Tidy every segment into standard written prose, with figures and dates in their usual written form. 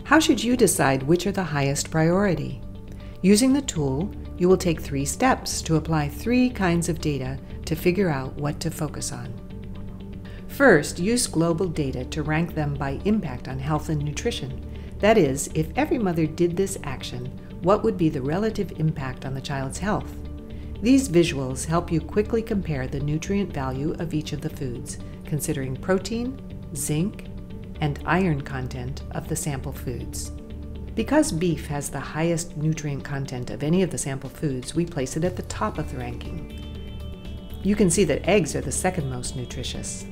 How should you decide which are the highest priority? Using the tool, you will take 3 steps to apply 3 kinds of data to figure out what to focus on. First, use global data to rank them by impact on health and nutrition. That is, if every mother did this action, what would be the relative impact on the child's health? These visuals help you quickly compare the nutrient value of each of the foods, considering protein, zinc, and iron content of the sample foods. Because beef has the highest nutrient content of any of the sample foods, we place it at the top of the ranking. You can see that eggs are the second most nutritious.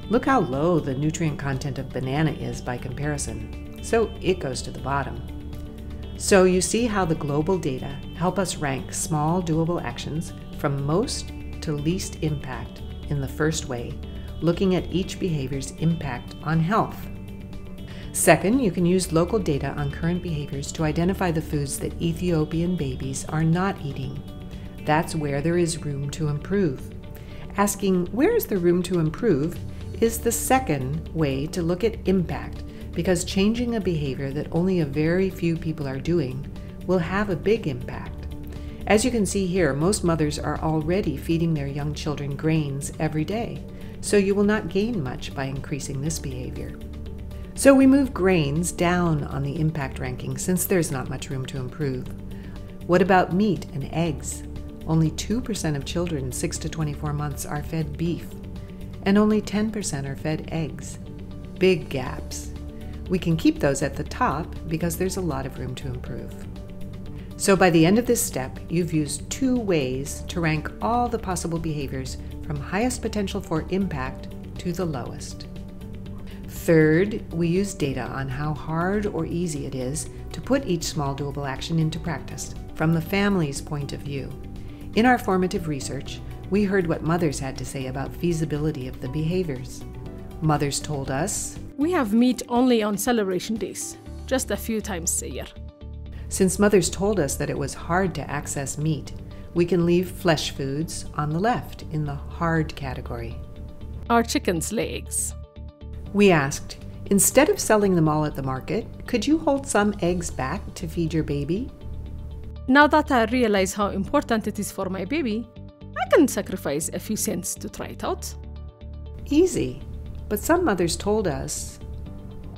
Look how low the nutrient content of banana is by comparison, so it goes to the bottom. So you see how the global data help us rank small doable actions from most to least impact in the first way, looking at each behavior's impact on health. Second, you can use local data on current behaviors to identify the foods that Ethiopian babies are not eating. That's where there is room to improve. Asking, where is there room to improve, is the second way to look at impact, because changing a behavior that only a very few people are doing will have a big impact. As you can see here, most mothers are already feeding their young children grains every day, so you will not gain much by increasing this behavior. So we move grains down on the impact ranking since there's not much room to improve. What about meat and eggs? Only 2% of children 6 to 24 months are fed beef, and only 10% are fed eggs. Big gaps. We can keep those at the top because there's a lot of room to improve. So by the end of this step, you've used 2 ways to rank all the possible behaviors from highest potential for impact to the lowest. Third, we use data on how hard or easy it is to put each small doable action into practice from the family's point of view. In our formative research, we heard what mothers had to say about feasibility of the behaviors. Mothers told us, "We have meat only on celebration days, just a few times a year." Since mothers told us that it was hard to access meat, we can leave flesh foods on the left in the hard category. Our chickens lay eggs. We asked, instead of selling them all at the market, could you hold some eggs back to feed your baby? Now that I realize how important it is for my baby, I can sacrifice a few cents to try it out. Easy. But some mothers told us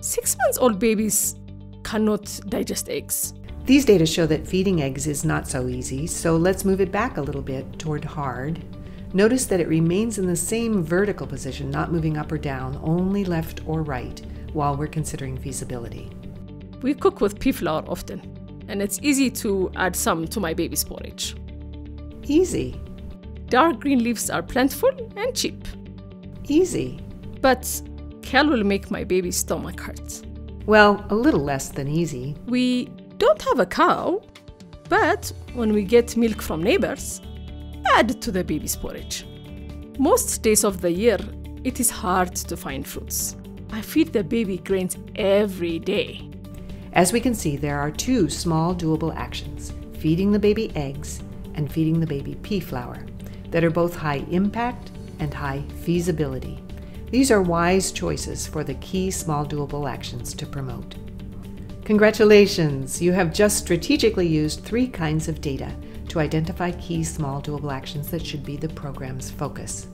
6-month-old babies cannot digest eggs. These data show that feeding eggs is not so easy, so let's move it back a little bit toward hard. Notice that it remains in the same vertical position, not moving up or down, only left or right, while we're considering feasibility. We cook with pea flour often, and it's easy to add some to my baby's porridge. Easy. Dark green leaves are plentiful and cheap. Easy. But kale will make my baby's stomach hurt. Well, a little less than easy. We don't have a cow, but when we get milk from neighbors, add it to the baby's porridge. Most days of the year, it is hard to find fruits. I feed the baby grains every day. As we can see, there are 2 small doable actions, feeding the baby eggs and feeding the baby pea flour, that are both high impact and high feasibility. These are wise choices for the key small doable actions to promote. Congratulations! You have just strategically used 3 kinds of data to identify key small doable actions that should be the program's focus.